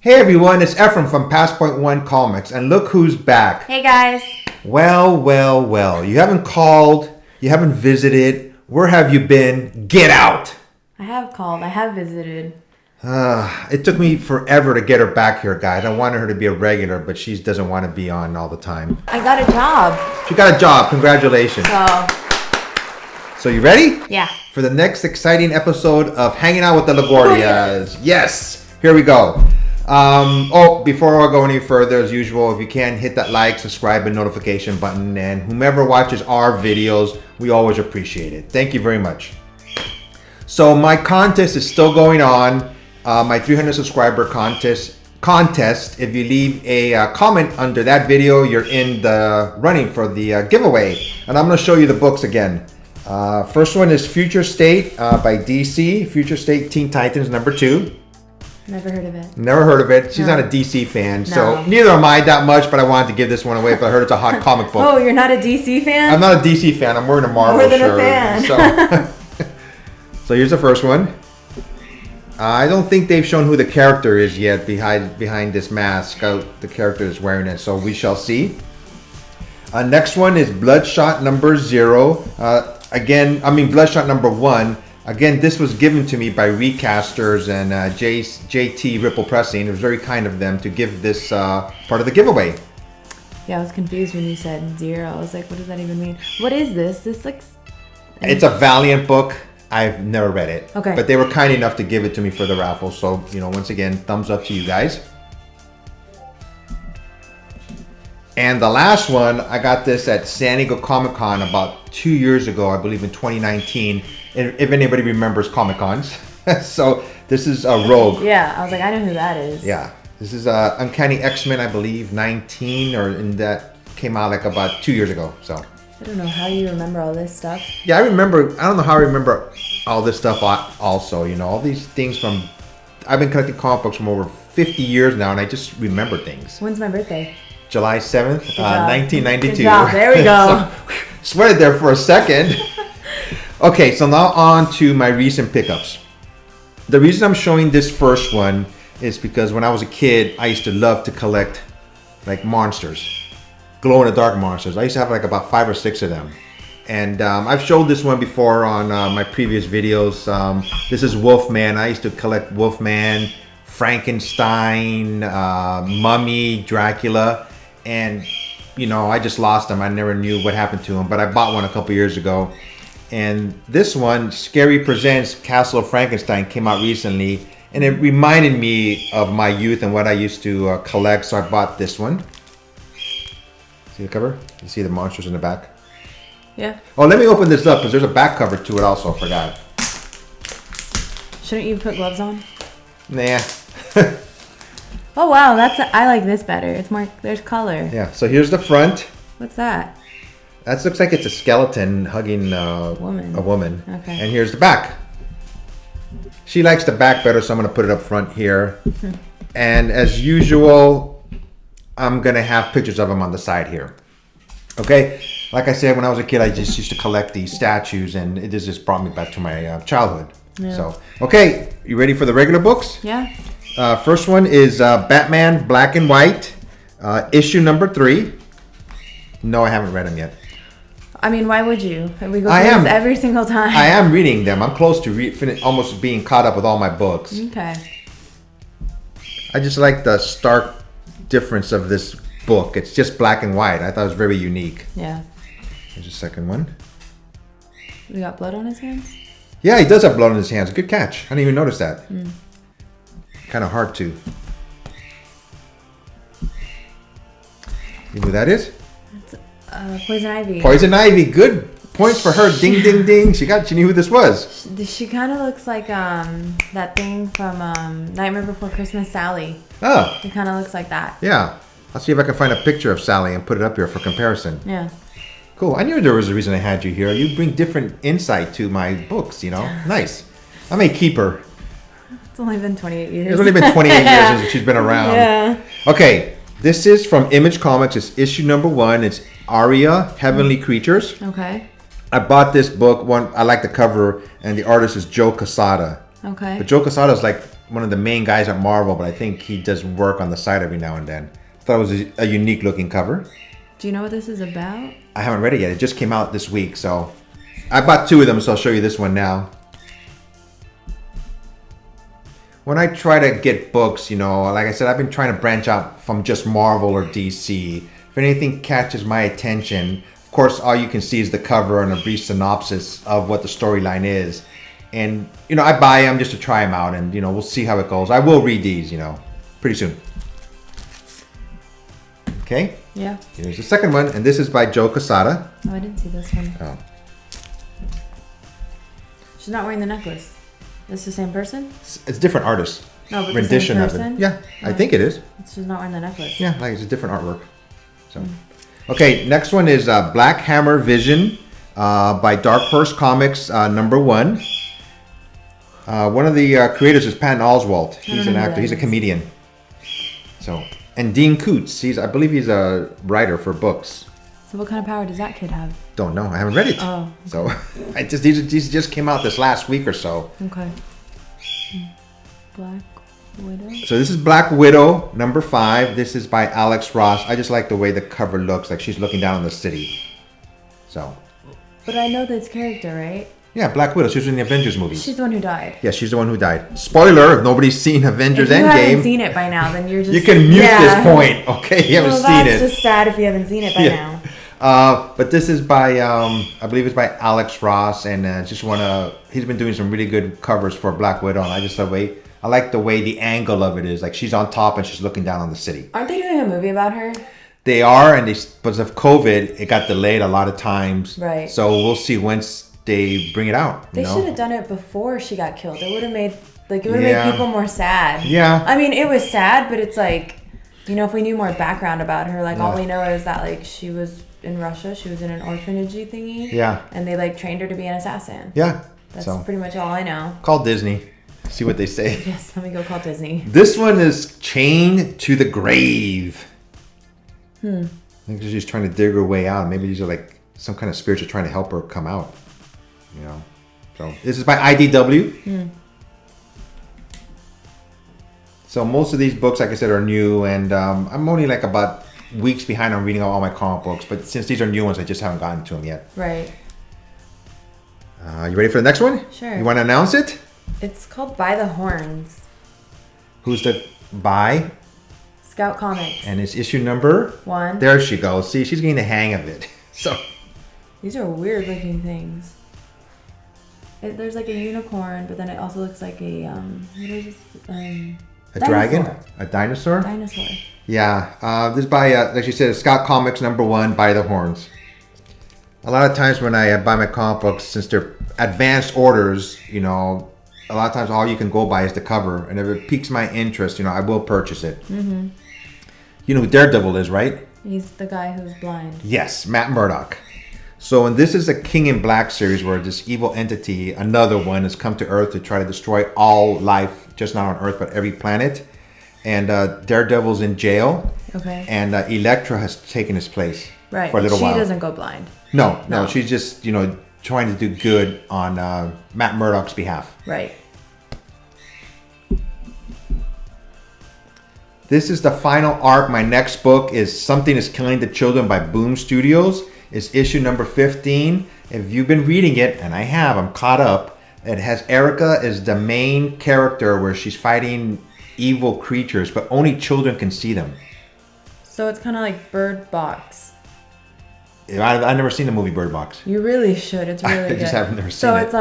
Hey everyone, it's Ephraim from Past Point One Comics, and look who's back. Hey guys. Well. You haven't called, you haven't visited. Where have you been? Get out! I have called. I have visited. It took me forever to get her back here, guys. I wanted her to be a regular, but she doesn't want to be on all the time. I got a job. She got a job. Congratulations. So you ready? Yeah. For the next exciting episode of Hanging Out with the Laguardias. Yes! Here we go. Before I go any further, as usual, if you can, hit that like, subscribe, and notification button. And whomever watches our videos, we always appreciate it. Thank you very much. So my contest is still going on. My 300 subscriber contest. If you leave a comment under that video, you're in the running for the giveaway. And I'm going to show you the books again. First one is Future State by DC. Future State Teen Titans #2. Never heard of it. Never heard of it. She's not a DC fan, so neither am I that much, but I wanted to give this one away, but I heard it's a hot comic book. Oh, you're not a DC fan? I'm not a DC fan. I'm wearing a Marvel shirt. More than a fan. So here's the first one. I don't think they've shown who the character is yet behind this mask. The character is wearing it, so we shall see. Next one is Bloodshot #0. Bloodshot #1. Again, this was given to me by Recasters and JT Ripple Pressing. It was very kind of them to give this part of the giveaway. Yeah, I was confused when you said 0. I was like, what does that even mean? What is this? It's a Valiant book. I've never read it. Okay. But they were kind enough to give it to me for the raffle. So, once again, thumbs up to you guys. And the last one, I got this at San Diego Comic-Con about 2 years ago, I believe in 2019. If anybody remembers Comic-Cons. So this is a Rogue. Yeah, I was like, I know who that is. Yeah. This is Uncanny X-Men, I believe, 19, that came out like about 2 years ago. So I don't know how you remember all this stuff. Yeah, I don't know how I remember all this stuff also. All these things I've been collecting comic books from over 50 years now, and I just remember things. When's my birthday? July 7th, 1992. Good job. There we go. Sweated there for a second. Okay, so now on to my recent pickups. The reason I'm showing this first one is because when I was a kid, I used to love to collect like monsters, glow-in-the-dark monsters. I used to have like about 5 or 6 of them. And I've showed this one before on my previous videos. This is Wolfman. I used to collect Wolfman, Frankenstein, Mummy, Dracula. And, I just lost them. I never knew what happened to them. But I bought one a couple years ago. And this one, Scary Presents Castle of Frankenstein, came out recently. And it reminded me of my youth and what I used to collect. So I bought this one. See the cover? You see the monsters in the back? Yeah. Oh, let me open this up because there's a back cover to it also. I forgot. Shouldn't you put gloves on? Nah. Oh wow, I like this better. It's more, there's color. Yeah, so here's the front. What's that? That looks like it's a skeleton hugging a woman. Okay. And here's the back. She likes the back better, so I'm going to put it up front here. And as usual, I'm going to have pictures of them on the side here. Okay? Like I said, when I was a kid, I just used to collect these statues, and it just brought me back to my childhood. Yeah. So, okay, you ready for the regular books? Yeah. First one is Batman Black and White, issue #3. No, I haven't read them yet. I mean, why would you? We go through this every single time. I am reading them. I'm close to almost being caught up with all my books. Okay. I just like the stark difference of this book. It's just black and white. I thought it was very unique. Yeah. Here's the second one. We got blood on his hands? Yeah, he does have blood on his hands. Good catch. I didn't even notice that. Kind of hard to. You know who that is? It's Poison Ivy. Poison Ivy. Good points for her. Ding, ding, ding. She knew who this was. She kind of looks like that thing from Nightmare Before Christmas, Sally. Oh. It kind of looks like that. Yeah. I'll see if I can find a picture of Sally and put it up here for comparison. Yeah. Cool. I knew there was a reason I had you here. You bring different insight to my books, Nice. I may keep her. It's only been 28 years. It's only been 28 years since she's been around. Yeah. Okay. This is from Image Comics. It's issue #1. It's Aria, Heavenly Creatures. Okay. I bought this book. I like the cover, and the artist is Joe Quesada. Okay. But Joe Quesada is like one of the main guys at Marvel, but I think he does work on the side every now and then. I thought it was a unique looking cover. Do you know what this is about? I haven't read it yet. It just came out this week, so I bought 2 of them, so I'll show you this one now. When I try to get books, like I said, I've been trying to branch out from just Marvel or DC. If anything catches my attention, of course, all you can see is the cover and a brief synopsis of what the storyline is. And, I buy them just to try them out, and, we'll see how it goes. I will read these, pretty soon. Okay? Yeah. Here's the second one, and this is by Joe Quesada. Oh, I didn't see this one. Oh. She's not wearing the necklace. It's the same person? It's a different artist. No, but rendition the of same person? it. Yeah, I think it is. She's not wearing the necklace. Yeah, like it's a different artwork. So, okay, next one is Black Hammer Vision by Dark Horse Comics, #1. One of the creators is Patton Oswalt. He's an actor. He's a comedian. So, and Dean Koontz. I believe he's a writer for books. So what kind of power does that kid have? Don't know. I haven't read it. Oh. So, these just came out this last week or so. Okay. Black Widow. So this is Black Widow #5. This is by Alex Ross. I just like the way the cover looks. Like she's looking down on the city. So. But I know this character, right? Yeah, Black Widow. She was in the Avengers movies. She's the one who died. Yeah, she's the one who died. Spoiler, if nobody's seen Avengers If you Endgame. haven't seen it by now, then you're just... You can mute this point, okay? You haven't seen it. That's just sad if you haven't seen it by now. But this is by, I believe it's by Alex Ross, and he's been doing some really good covers for Black Widow, and I like the way the angle of it is. Like she's on top and she's looking down on the city. Aren't they doing a movie about her? They are, and because of COVID, it got delayed a lot of times. Right. So we'll see once they bring it out. They should have done it before she got killed. It would have made made people more sad. Yeah. I mean, it was sad, but it's like, if we knew more background about her, all we know is that she was in Russia, she was in an orphanage thingy. Yeah. And they trained her to be an assassin. Yeah. That's pretty much all I know. Call Disney. See what they say. Yes, let me go call Disney. This one is Chained to the Grave. I think she's trying to dig her way out. Maybe these are some kind of spirits are trying to help her come out. So this is by IDW. So most of these books, like I said, are new, and I'm only about weeks behind on reading all my comic books. But since these are new ones, I just haven't gotten to them yet. Right. You ready for the next one? Sure. You want to announce it? It's called By the Horns. Who's the by? Scout Comics. And it's issue number 1. There she goes. See, she's getting the hang of it. So these are weird looking things. There's a unicorn, but then it also looks like a what is this? A dragon? A dinosaur? Dinosaur. Yeah. This is by, like she said, Scott Comics #1, By the Horns. A lot of times when I buy my comic books, since they're advanced orders, a lot of times all you can go by is the cover. And if it piques my interest, I will purchase it. Mm-hmm. You know who Daredevil is, right? He's the guy who's blind. Yes, Matt Murdock. So, and this is a King in Black series where this evil entity, another one, has come to Earth to try to destroy all life, just not on Earth, but every planet. And Daredevil's in jail. Okay. And Elektra has taken his place for a little while. She doesn't go blind. No. She's just, trying to do good on Matt Murdock's behalf. Right. This is the final arc. My next book is Something is Killing the Children by Boom Studios. It's issue number 15. If you've been reading it, and I have, I'm caught up. It has Erica as the main character where she's fighting evil creatures, but only children can see them. So it's kind of like Bird Box. I've never seen the movie Bird Box. You really should. It's really good. I just haven't never seen so it. So it's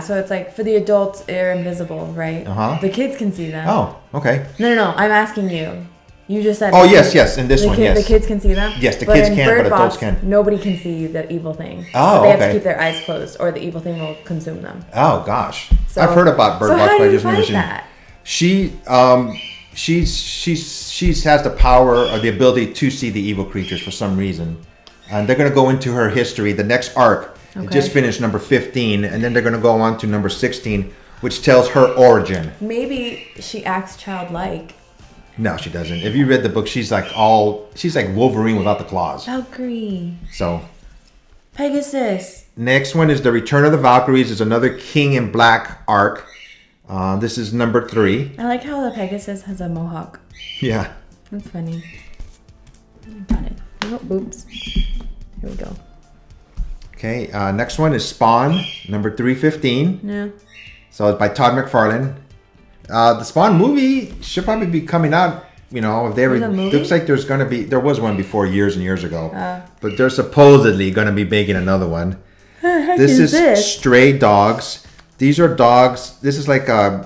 so it's for the adults, they're invisible, right? Uh-huh. The kids can see them. Oh, okay. No. I'm asking you. You just said. Oh, yes. In this one, yes. The kids can see them? Yes, the kids can, but adults Box, can. Nobody can see the evil thing. Oh, They have to keep their eyes closed or the evil thing will consume them. Oh, gosh. So, I've heard about Bird Box, but I just never seen that? She has the power or the ability to see the evil creatures for some reason. And they're going to go into her history. The next arc, it just finished number 15, and then they're going to go on to number 16, which tells her origin. Maybe she acts childlike. No, she doesn't. If you read the book, she's like Wolverine without the claws. Valkyrie. So, Pegasus. Next one is The Return of the Valkyries. Is another King in Black arc. This is number 3. I like how the Pegasus has a mohawk. Yeah. That's funny. Got it. Oh, oops. Here we go. Okay. Next one is Spawn, number 315. Yeah. So it's by Todd McFarlane. The Spawn movie should probably be coming out. You know, if they There's a movie? looks like there's gonna be. There was one before years and years ago, but they're supposedly gonna be making another one. This is Stray Dogs. These are dogs. This is like I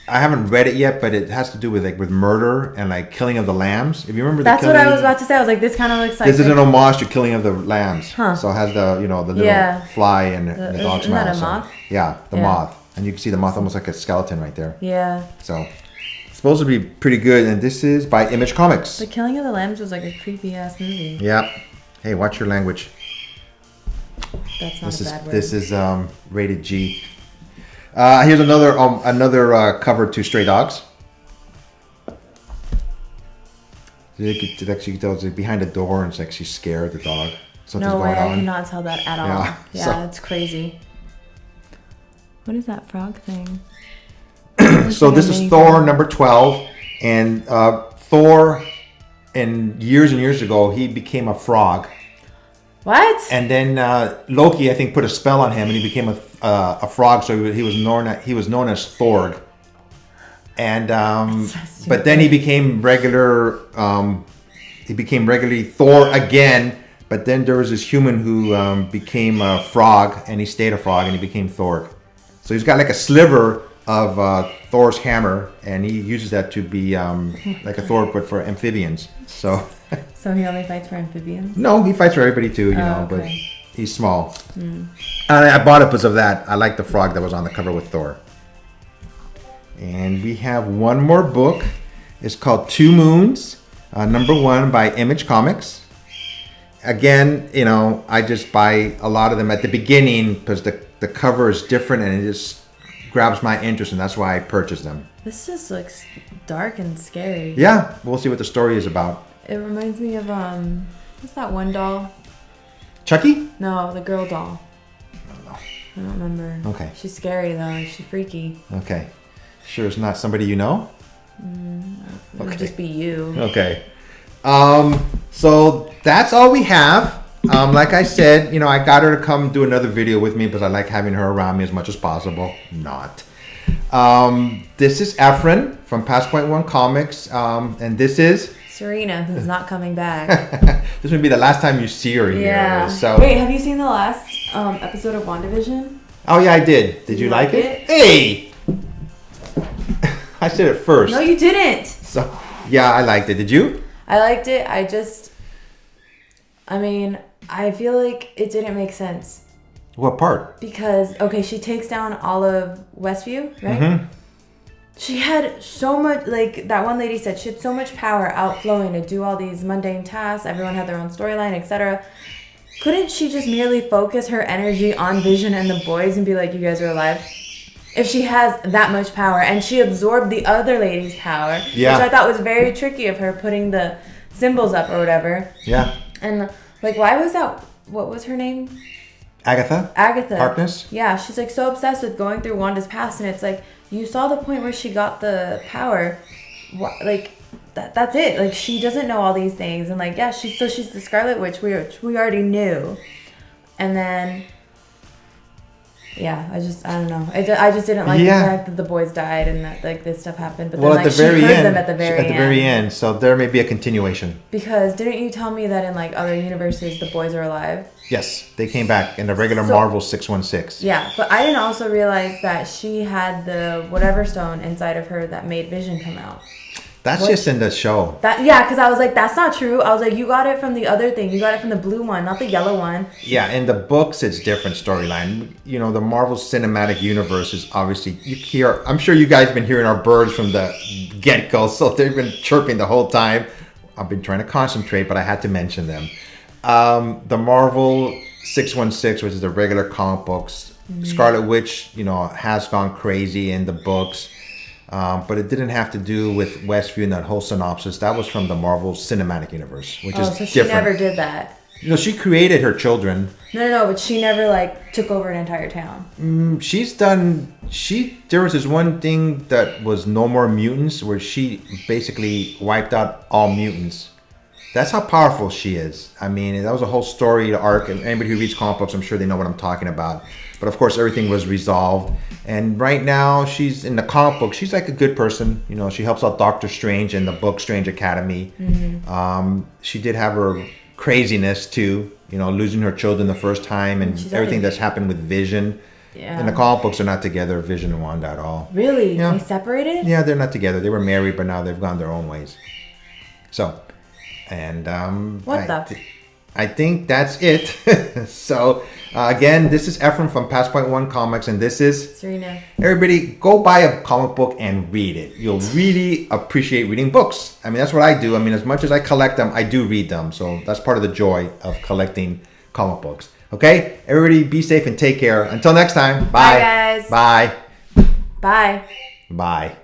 haven't read it yet, but it has to do with with murder and like killing of the lambs. If you remember, that's what I was about to say. I was like, this kind of looks like this is an homage to Killing of the Lambs. Huh. So it has the the little fly and the dog's isn't mouth. that a moth? Yeah, the moth, and you can see the moth almost like a skeleton right there. Yeah. So it's supposed to be pretty good, and this is by Image Comics. The Killing of the Lambs was like a creepy ass movie. Yeah. Hey, watch your language. That's not a bad word. This is rated G. Here's another cover to Stray Dogs. You can tell it's behind the door, and it's like she's scared. The dog. Something's No way, going on. I cannot tell that at all. Yeah, Yeah, so- that's crazy. What is that frog thing? So this is Thor number 12, and Thor, and years ago, he became a frog. What? And then Loki, I think, put a spell on him, and he became a frog. So he was known as Thorg. And but then he became regular. He became regularly Thor again. But then there was this human who became a frog, and he stayed a frog, and he became Thorg. So he's got like a sliver of Thor's hammer, and he uses that to be like a Thor, but for amphibians. So. So he only fights for amphibians? No, he fights for everybody too, you know, okay. but he's small. And I bought it because of that. I like the frog that was on the cover with Thor. And we have one more book. It's called Two Moons, number 1 by Image Comics. Again, you know, I just buy a lot of them at the beginning because the cover is different and it just grabs my interest, and that's why I purchased them. This just looks dark and scary. Yeah, we'll see what the story is about. It reminds me of, what's that one doll? Chucky? No, the girl doll. No. I don't remember. Okay. She's scary though. She's freaky. Okay. Sure it's not somebody you know? It would just be you. Okay. So that's all we have. Like I said, you know, I got her to come do another video with me because I like having her around me as much as possible. Not. This is Efren from Past Point One Comics. And this is Serena, who's not coming back. this would be the last time you see her here. Yeah. So Wait, have you seen the last episode of WandaVision? Oh yeah, I did. Did you like it? Hey! I said it first. No, you didn't. So yeah, I liked it. Did you? I liked it. I feel like it didn't make sense. What part? Because, okay, she takes down all of Westview, right? Mm-hmm. She had so much, like that one lady said, she had so much power outflowing to do all these mundane tasks. Everyone had their own storyline, etc. Couldn't she just merely focus her energy on Vision and the boys and be like, you guys are alive? If she has that much power, and she absorbed the other lady's power, Yeah. which I thought was very tricky of her, putting the symbols up or whatever. Yeah. And like, why was that? What was her name? Agatha? Agatha. Harkness? Yeah, she's like so obsessed with going through Wanda's past, and it's like, you saw the point where she got the power. Like, that's it. Like, she doesn't know all these things, and like, yeah, she's the Scarlet Witch, which we already knew. And then, yeah, I don't know. I just didn't like the fact that the boys died and that like this stuff happened. But then like she heard them at the very end. So there may be a continuation. Because didn't you tell me that in like other universes the boys are alive? Yes, they came back in the regular Marvel 616. Yeah, but I didn't also realize that she had the whatever stone inside of her that made Vision come out. That's just in the show. Because I was like, that's not true. I was like, you got it from the other thing. You got it from the blue one, not the yellow one. Yeah, in the books, it's different storyline. You know, the Marvel Cinematic Universe is obviously, you hear, I'm sure you guys have been hearing our birds from the get-go, so they've been chirping the whole time. I've been trying to concentrate, but I had to mention them. The Marvel 616, which is the regular comic books, Scarlet Witch, you know, has gone crazy in the books. But it didn't have to do with Westview and that whole synopsis. That was from the Marvel Cinematic Universe, which is so she different. never did that. You know, she created her children. No, but she never like took over an entire town. There was this one thing that was No More Mutants, where she basically wiped out all mutants. That's how powerful she is. I mean, that was a whole story, the arc, and anybody who reads comic books, I'm sure they know what I'm talking about. But of course, everything was resolved. And right now, she's in the comic book. She's like a good person. You know, she helps out Doctor Strange in the book Strange Academy. She did have her craziness too. You know, losing her children the first time, and everything that's happened with Vision. Yeah. In the comic books, they're not together, Vision and Wanda at all. Really? Yeah. They separated? Yeah, they're not together. They were married, but now they've gone their own ways. So, and I think that's it. So, again, this is Ephraim from Past Point One Comics, and this is Serena. Everybody, go buy a comic book and read it. You'll really appreciate reading books. I mean, that's what I do. I mean, as much as I collect them, I do read them. So that's part of the joy of collecting comic books. Okay? Everybody be safe and take care. Until next time. Bye. Bye, guys. Bye. Bye. Bye.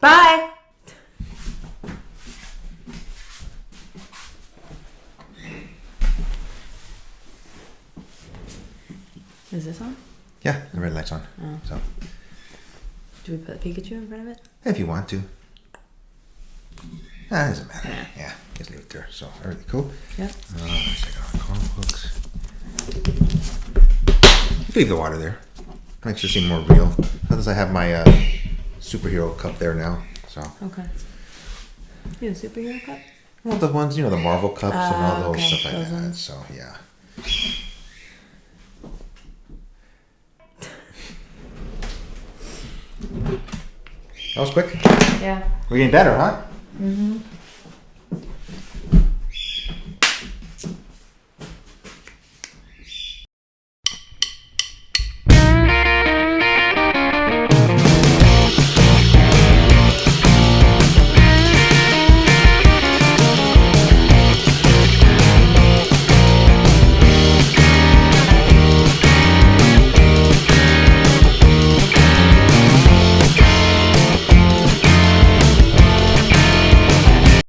Bye. Is this on? Yeah, the red light's on. Oh. So, Do we put Pikachu in front of it? if you want to. It doesn't matter. Yeah, just leave it there. So, everything cool? Yep. Let's check out comic books. Leave the water there. Makes it seem more real. Because I have my superhero cup there now. So. Okay. You have a superhero cup? Well, the ones, the Marvel cups and all those okay, stuff like those that. ones. So, yeah. That was quick. Yeah. We're getting better, huh? Mm-hmm.